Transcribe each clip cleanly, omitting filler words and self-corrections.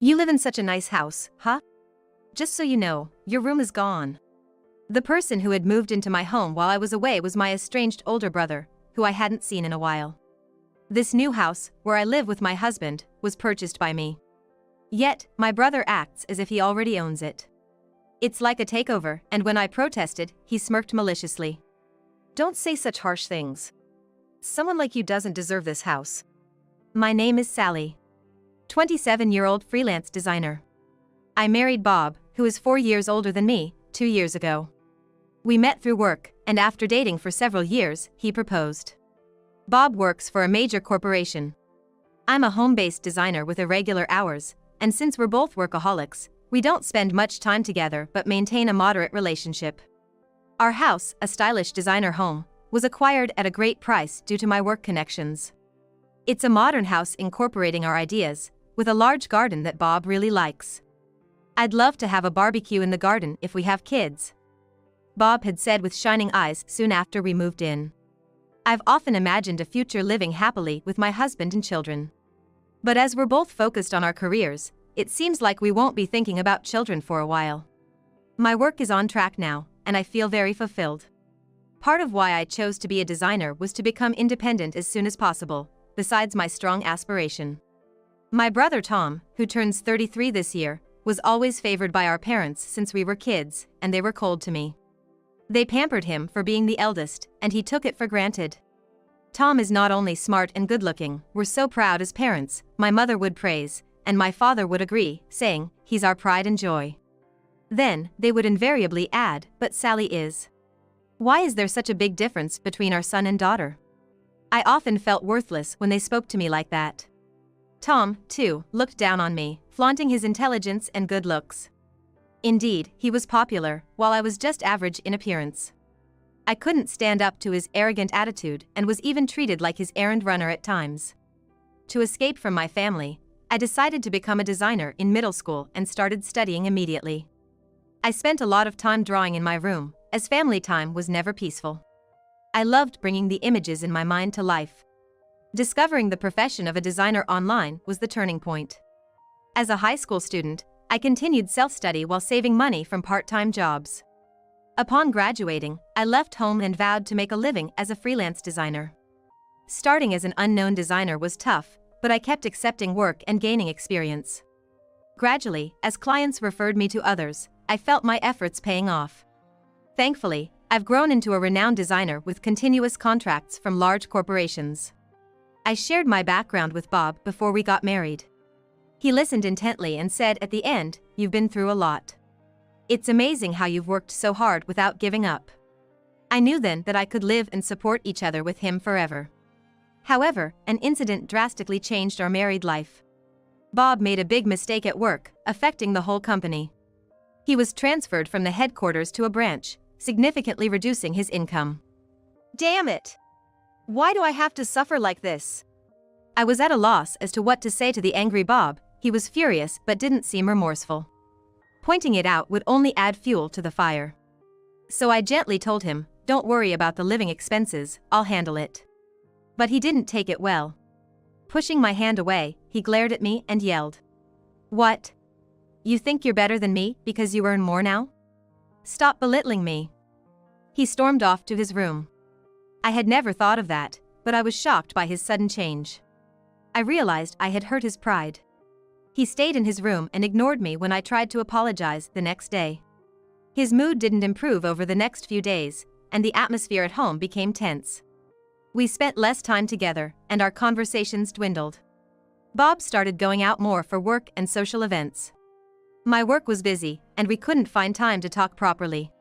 You live in such a nice house, huh? Just so you know, your room is gone. The person who had moved into my home while I was away was my estranged older brother, who I hadn't seen in a while. This new house, where I live with my husband, was purchased by me. Yet, my brother acts as if he already owns it. It's like a takeover, and when I protested, he smirked maliciously. Don't say such harsh things. Someone like you doesn't deserve this house. My name is Sally. 27-year-old freelance designer. I married Bob, who is 4 years older than me, 2 years ago. We met through work, and after dating for several years, he proposed. Bob works for a major corporation. I'm a home-based designer with irregular hours, and since we're both workaholics, we don't spend much time together but maintain a moderate relationship. Our house, a stylish designer home, was acquired at a great price due to my work connections. It's a modern house incorporating our ideas, with a large garden that Bob really likes. I'd love to have a barbecue in the garden if we have kids, Bob had said with shining eyes soon after we moved in. I've often imagined a future living happily with my husband and children. But as we're both focused on our careers, it seems like we won't be thinking about children for a while. My work is on track now, and I feel very fulfilled. Part of why I chose to be a designer was to become independent as soon as possible, besides my strong aspiration. My brother Tom, who turns 33 this year, was always favored by our parents since we were kids, and they were cold to me. They pampered him for being the eldest, and he took it for granted. Tom is not only smart and good-looking, we're so proud as parents, my mother would praise, and my father would agree, saying, he's our pride and joy. Then, they would invariably add, but Sally is. Why is there such a big difference between our son and daughter? I often felt worthless when they spoke to me like that. Tom, too, looked down on me, flaunting his intelligence and good looks. Indeed, he was popular, while I was just average in appearance. I couldn't stand up to his arrogant attitude and was even treated like his errand runner at times. To escape from my family, I decided to become a designer in middle school and started studying immediately. I spent a lot of time drawing in my room, as family time was never peaceful. I loved bringing the images in my mind to life. Discovering the profession of a designer online was the turning point. As a high school student, I continued self-study while saving money from part-time jobs. Upon graduating, I left home and vowed to make a living as a freelance designer. Starting as an unknown designer was tough, but I kept accepting work and gaining experience. Gradually, as clients referred me to others, I felt my efforts paying off. Thankfully, I've grown into a renowned designer with continuous contracts from large corporations. I shared my background with Bob before we got married. He listened intently and said at the end, "You've been through a lot. It's amazing how you've worked so hard without giving up." I knew then that I could live and support each other with him forever. However, an incident drastically changed our married life. Bob made a big mistake at work, affecting the whole company. He was transferred from the headquarters to a branch, significantly reducing his income. Damn it! Why do I have to suffer like this? I was at a loss as to what to say to the angry Bob. He was furious but didn't seem remorseful. Pointing it out would only add fuel to the fire. So I gently told him, "Don't worry about the living expenses, I'll handle it." But he didn't take it well. Pushing my hand away, he glared at me and yelled, "What? You think you're better than me because you earn more now? Stop belittling me." He stormed off to his room. I had never thought of that, but I was shocked by his sudden change. I realized I had hurt his pride. He stayed in his room and ignored me when I tried to apologize the next day. His mood didn't improve over the next few days, and the atmosphere at home became tense. We spent less time together, and our conversations dwindled. Bob started going out more for work and social events. My work was busy, and we couldn't find time to talk properly.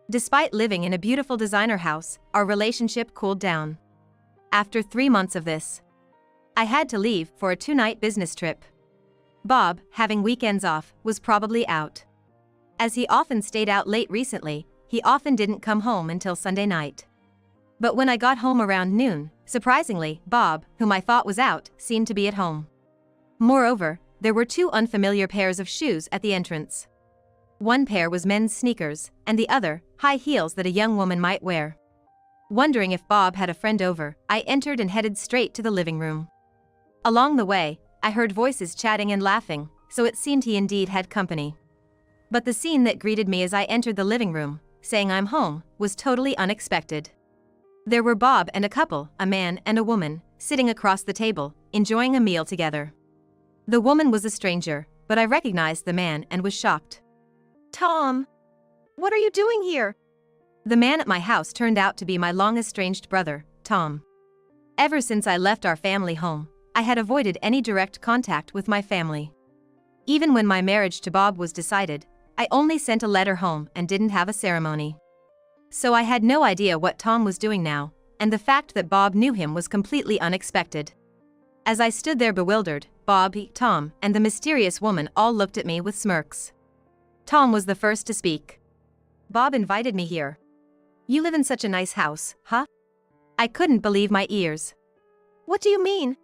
Despite living in a beautiful designer house, our relationship cooled down. After 3 months of this, I had to leave for a 2-night business trip. Bob, having weekends off, was probably out. As he often stayed out late recently, he often didn't come home until Sunday night. But when I got home around noon, surprisingly, Bob, whom I thought was out, seemed to be at home. Moreover, there were 2 unfamiliar pairs of shoes at the entrance. One pair was men's sneakers, and the other, high heels that a young woman might wear. Wondering if Bob had a friend over, I entered and headed straight to the living room. Along the way, I heard voices chatting and laughing, so it seemed he indeed had company. But the scene that greeted me as I entered the living room, saying I'm home, was totally unexpected. There were Bob and a couple, a man and a woman, sitting across the table, enjoying a meal together. The woman was a stranger, but I recognized the man and was shocked. Tom! What are you doing here? The man at my house turned out to be my long-estranged brother, Tom. Ever since I left our family home, I had avoided any direct contact with my family. Even when my marriage to Bob was decided, I only sent a letter home and didn't have a ceremony. So I had no idea what Tom was doing now, and the fact that Bob knew him was completely unexpected. As I stood there bewildered, Bob, Tom, and the mysterious woman all looked at me with smirks. Tom was the first to speak. Bob invited me here. You live in such a nice house, huh? I couldn't believe my ears. What do you mean?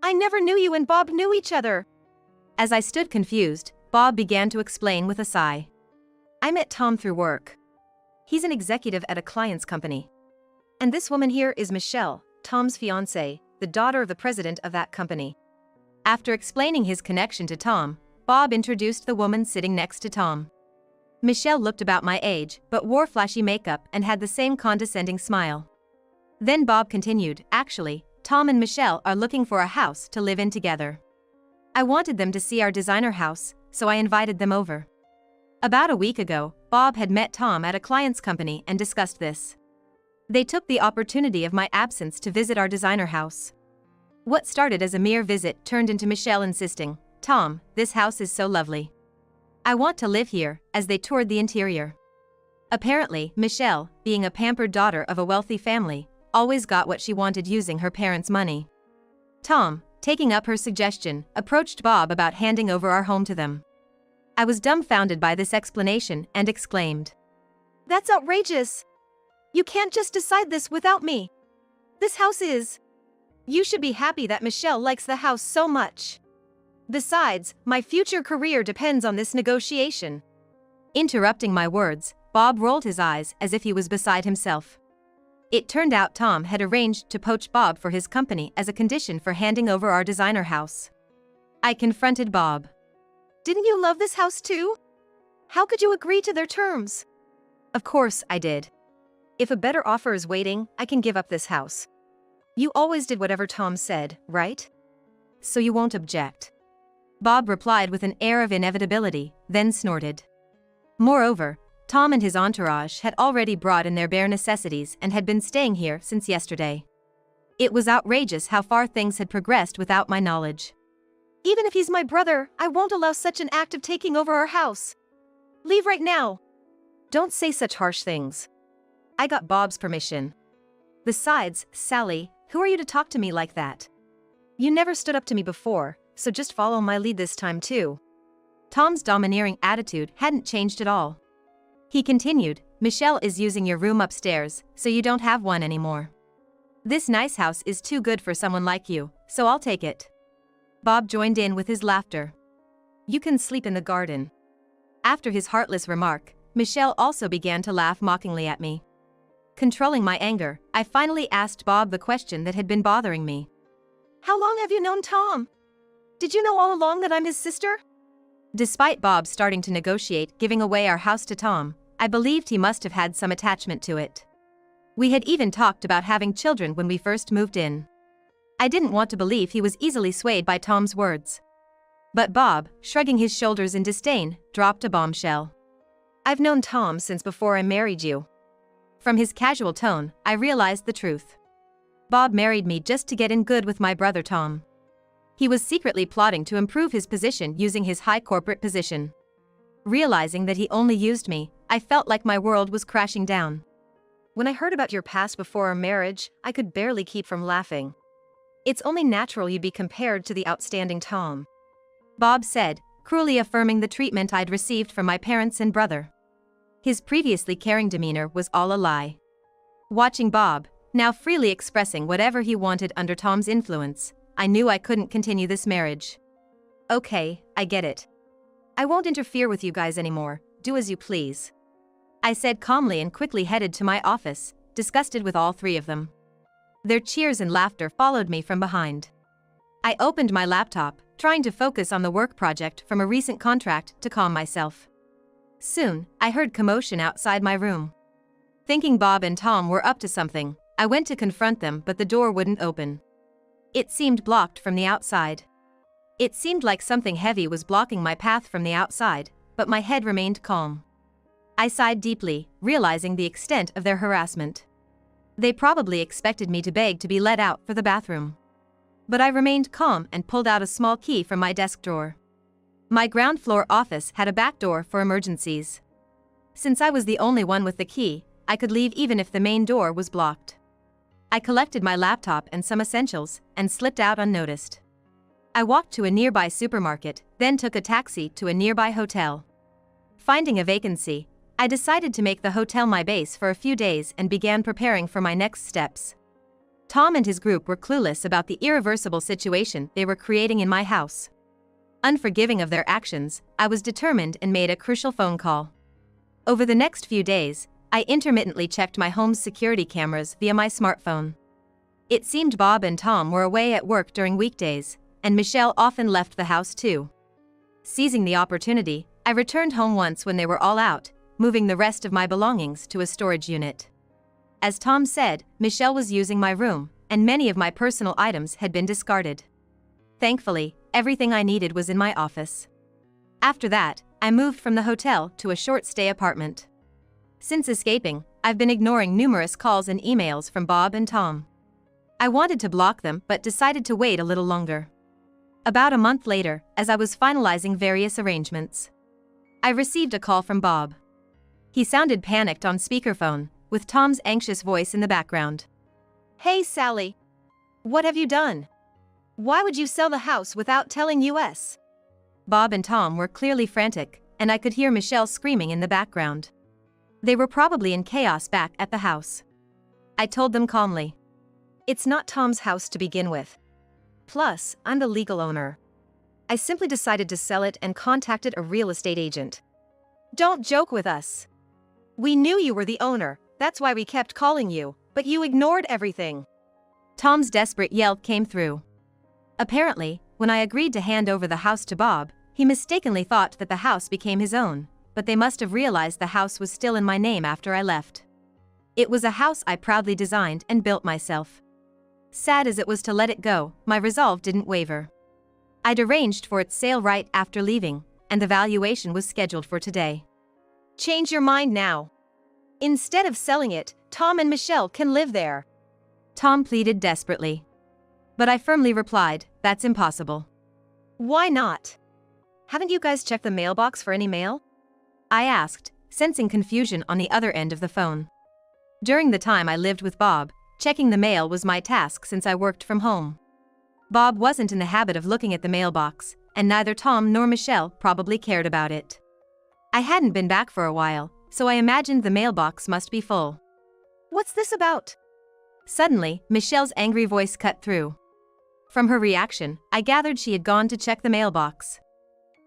I never knew you and Bob knew each other. As I stood confused, Bob began to explain with a sigh. I met Tom through work. He's an executive at a client's company. And this woman here is Michelle, Tom's fiancée, the daughter of the president of that company. After explaining his connection to Tom, Bob introduced the woman sitting next to Tom. Michelle looked about my age, but wore flashy makeup and had the same condescending smile. Then Bob continued, actually, Tom and Michelle are looking for a house to live in together. I wanted them to see our designer house, so I invited them over. About a week ago, Bob had met Tom at a client's company and discussed this. They took the opportunity of my absence to visit our designer house. What started as a mere visit turned into Michelle insisting, Tom, this house is so lovely. I want to live here, as they toured the interior. Apparently, Michelle, being a pampered daughter of a wealthy family, always got what she wanted using her parents' money. Tom, taking up her suggestion, approached Bob about handing over our home to them. I was dumbfounded by this explanation and exclaimed, That's outrageous! You can't just decide this without me. This house is... You should be happy that Michelle likes the house so much. Besides, my future career depends on this negotiation. Interrupting my words, Bob rolled his eyes as if he was beside himself. It turned out Tom had arranged to poach Bob for his company as a condition for handing over our designer house. I confronted Bob. Didn't you love this house too? How could you agree to their terms? Of course I did. If a better offer is waiting, I can give up this house. You always did whatever Tom said, right? So you won't object. Bob replied with an air of inevitability, then snorted. Moreover, Tom and his entourage had already brought in their bare necessities and had been staying here since yesterday. It was outrageous how far things had progressed without my knowledge. Even if he's my brother, I won't allow such an act of taking over our house. Leave right now. Don't say such harsh things. I got Bob's permission. Besides, Sally, who are you to talk to me like that? You never stood up to me before, so just follow my lead this time too. Tom's domineering attitude hadn't changed at all. He continued, Michelle is using your room upstairs, so you don't have one anymore. This nice house is too good for someone like you, so I'll take it. Bob joined in with his laughter. You can sleep in the garden. After his heartless remark, Michelle also began to laugh mockingly at me. Controlling my anger, I finally asked Bob the question that had been bothering me. How long have you known Tom? Did you know all along that I'm his sister? Despite Bob starting to negotiate giving away our house to Tom, I believed he must have had some attachment to it. We had even talked about having children when we first moved in. I didn't want to believe he was easily swayed by Tom's words. But Bob, shrugging his shoulders in disdain, dropped a bombshell. I've known Tom since before I married you. From his casual tone, I realized the truth. Bob married me just to get in good with my brother Tom. He was secretly plotting to improve his position using his high corporate position. Realizing that he only used me, I felt like my world was crashing down. When I heard about your past before our marriage, I could barely keep from laughing. It's only natural you'd be compared to the outstanding Tom. Bob said, cruelly affirming the treatment I'd received from my parents and brother. His previously caring demeanor was all a lie. Watching Bob, now freely expressing whatever he wanted under Tom's influence, I knew I couldn't continue this marriage. Okay, I get it. I won't interfere with you guys anymore, do as you please. I said calmly and quickly headed to my office, disgusted with all three of them. Their cheers and laughter followed me from behind. I opened my laptop, trying to focus on the work project from a recent contract to calm myself. Soon, I heard commotion outside my room. Thinking Bob and Tom were up to something, I went to confront them, but the door wouldn't open. It seemed blocked from the outside. It seemed like something heavy was blocking my path from the outside, but my head remained calm. I sighed deeply, realizing the extent of their harassment. They probably expected me to beg to be let out for the bathroom. But I remained calm and pulled out a small key from my desk drawer. My ground floor office had a back door for emergencies. Since I was the only one with the key, I could leave even if the main door was blocked. I collected my laptop and some essentials and slipped out unnoticed. I walked to a nearby supermarket, then took a taxi to a nearby hotel. Finding a vacancy, I decided to make the hotel my base for a few days and began preparing for my next steps. Tom and his group were clueless about the irreversible situation they were creating in my house. Unforgiving of their actions, I was determined and made a crucial phone call. Over the next few days, I intermittently checked my home's security cameras via my smartphone. It seemed Bob and Tom were away at work during weekdays, and Michelle often left the house too. Seizing the opportunity, I returned home once when they were all out, moving the rest of my belongings to a storage unit. As Tom said, Michelle was using my room, and many of my personal items had been discarded. Thankfully, everything I needed was in my office. After that, I moved from the hotel to a short-stay apartment. Since escaping, I've been ignoring numerous calls and emails from Bob and Tom. I wanted to block them but decided to wait a little longer. About a month later, as I was finalizing various arrangements, I received a call from Bob. He sounded panicked on speakerphone, with Tom's anxious voice in the background. Hey Sally. What have you done? Why would you sell the house without telling us? Bob and Tom were clearly frantic, and I could hear Michelle screaming in the background. They were probably in chaos back at the house. I told them calmly. It's not Tom's house to begin with. Plus, I'm the legal owner. I simply decided to sell it and contacted a real estate agent. Don't joke with us. We knew you were the owner, that's why we kept calling you, but you ignored everything. Tom's desperate yell came through. Apparently, when I agreed to hand over the house to Bob, he mistakenly thought that the house became his own, but they must have realized the house was still in my name after I left. It was a house I proudly designed and built myself. Sad as it was to let it go, my resolve didn't waver. I'd arranged for its sale right after leaving, and the valuation was scheduled for today. Change your mind now. Instead of selling it, Tom and Michelle can live there. Tom pleaded desperately. But I firmly replied, that's impossible. Why not? Haven't you guys checked the mailbox for any mail? I asked, sensing confusion on the other end of the phone. During the time I lived with Bob, checking the mail was my task since I worked from home. Bob wasn't in the habit of looking at the mailbox, and neither Tom nor Michelle probably cared about it. I hadn't been back for a while, so I imagined the mailbox must be full. What's this about? Suddenly, Michelle's angry voice cut through. From her reaction, I gathered she had gone to check the mailbox.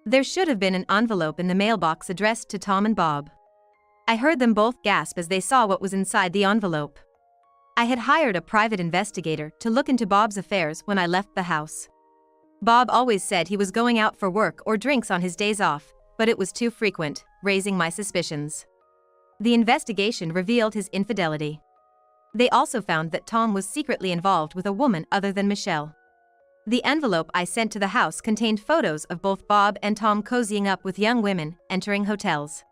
There should have been an envelope in the mailbox addressed to Tom and Bob. I heard them both gasp as they saw what was inside the envelope. I had hired a private investigator to look into Bob's affairs when I left the house. Bob always said he was going out for work or drinks on his days off, but it was too frequent, raising my suspicions. The investigation revealed his infidelity. They also found that Tom was secretly involved with a woman other than Michelle. The envelope I sent to the house contained photos of both Bob and Tom cozying up with young women, entering hotels.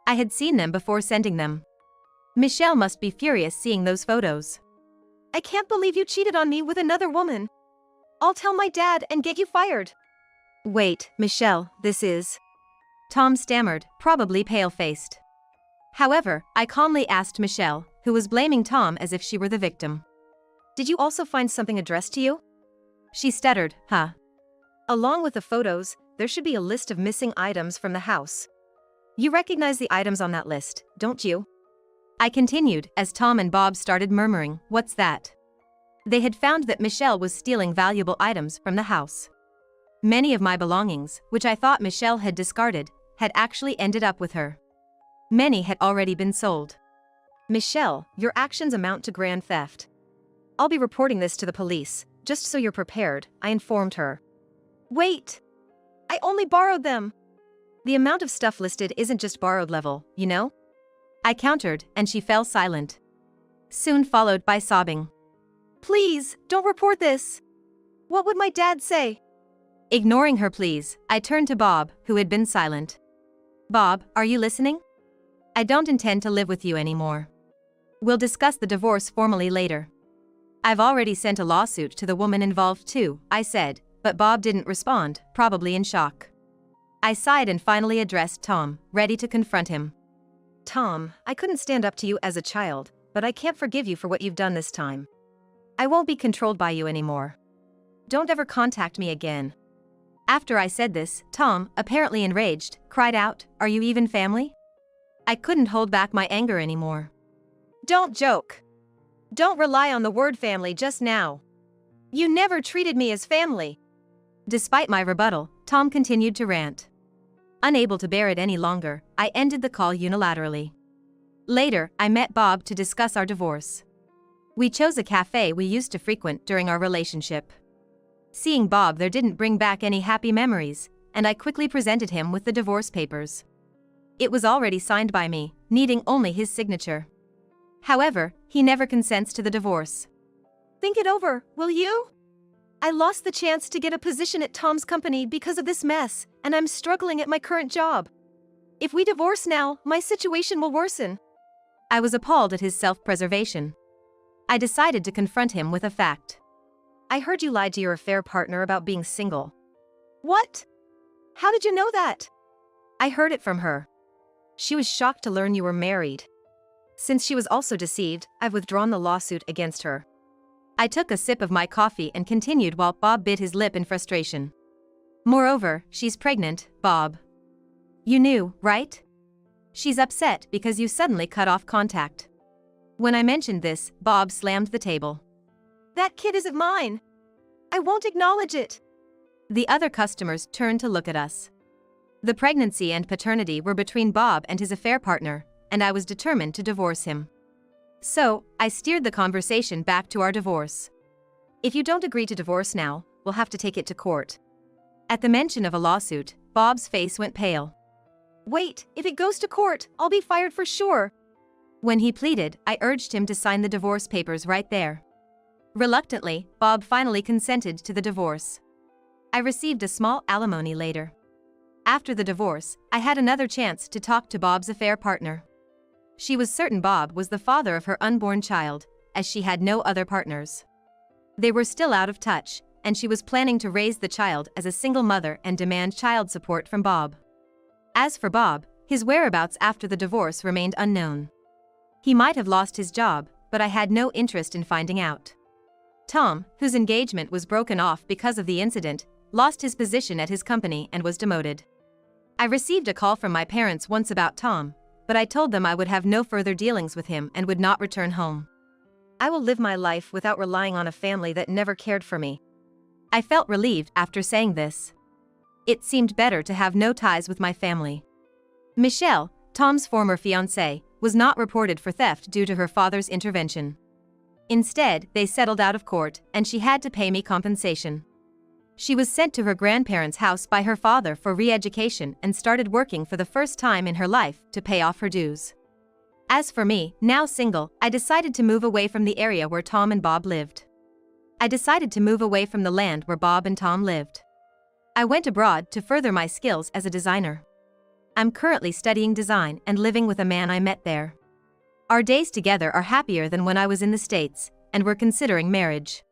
I had seen them before sending them. Michelle must be furious seeing those photos. I can't believe you cheated on me with another woman. I'll tell my dad and get you fired. Wait, Michelle, this is... Tom stammered, probably pale-faced. However, I calmly asked Michelle, who was blaming Tom as if she were the victim. Did you also find something addressed to you? She stuttered, huh? Along with the photos, there should be a list of missing items from the house. You recognize the items on that list, don't you? I continued as Tom and Bob started murmuring, what's that? They had found that Michelle was stealing valuable items from the house. Many of my belongings, which I thought Michelle had discarded, had actually ended up with her. Many had already been sold. Michelle, your actions amount to grand theft. I'll be reporting this to the police, just so you're prepared, I informed her. Wait! I only borrowed them. The amount of stuff listed isn't just borrowed level, you know? I countered, and she fell silent. Soon followed by sobbing. Please, don't report this. What would my dad say? Ignoring her pleas, I turned to Bob, who had been silent. Bob, are you listening? I don't intend to live with you anymore. We'll discuss the divorce formally later. I've already sent a lawsuit to the woman involved too, I said, but Bob didn't respond, probably in shock. I sighed and finally addressed Tom, ready to confront him. Tom, I couldn't stand up to you as a child, but I can't forgive you for what you've done this time. I won't be controlled by you anymore. Don't ever contact me again. After I said this, Tom, apparently enraged, cried out, "Are you even family?" I couldn't hold back my anger anymore. Don't joke. Don't rely on the word family just now. You never treated me as family. Despite my rebuttal, Tom continued to rant. Unable to bear it any longer, I ended the call unilaterally. Later, I met Bob to discuss our divorce. We chose a cafe we used to frequent during our relationship. Seeing Bob there didn't bring back any happy memories, and I quickly presented him with the divorce papers. It was already signed by me, needing only his signature. However, he never consents to the divorce. Think it over, will you? I lost the chance to get a position at Tom's company because of this mess, and I'm struggling at my current job. If we divorce now, my situation will worsen. I was appalled at his self-preservation. I decided to confront him with a fact. I heard you lied to your affair partner about being single. What? How did you know that? I heard it from her. She was shocked to learn you were married. Since she was also deceived, I've withdrawn the lawsuit against her. I took a sip of my coffee and continued while Bob bit his lip in frustration. Moreover, she's pregnant, Bob. You knew, right? She's upset because you suddenly cut off contact. When I mentioned this, Bob slammed the table. That kid isn't mine. I won't acknowledge it. The other customers turned to look at us. The pregnancy and paternity were between Bob and his affair partner, and I was determined to divorce him. So, I steered the conversation back to our divorce. If you don't agree to divorce now, we'll have to take it to court. At the mention of a lawsuit, Bob's face went pale. Wait, if it goes to court, I'll be fired for sure. When he pleaded, I urged him to sign the divorce papers right there. Reluctantly, Bob finally consented to the divorce. I received a small alimony later. After the divorce, I had another chance to talk to Bob's affair partner. She was certain Bob was the father of her unborn child, as she had no other partners. They were still out of touch, and she was planning to raise the child as a single mother and demand child support from Bob. As for Bob, his whereabouts after the divorce remained unknown. He might have lost his job, but I had no interest in finding out. Tom, whose engagement was broken off because of the incident, lost his position at his company and was demoted. I received a call from my parents once about Tom, but I told them I would have no further dealings with him and would not return home. I will live my life without relying on a family that never cared for me. I felt relieved after saying this. It seemed better to have no ties with my family. Michelle, Tom's former fiancée, was not reported for theft due to her father's intervention. Instead, they settled out of court, and she had to pay me compensation. She was sent to her grandparents' house by her father for re-education and started working for the first time in her life to pay off her dues. As for me, now single, I decided to move away from the area where Tom and Bob lived. I decided to move away from the land where Bob and Tom lived. I went abroad to further my skills as a designer. I'm currently studying design and living with a man I met there. Our days together are happier than when I was in the States, and we're considering marriage.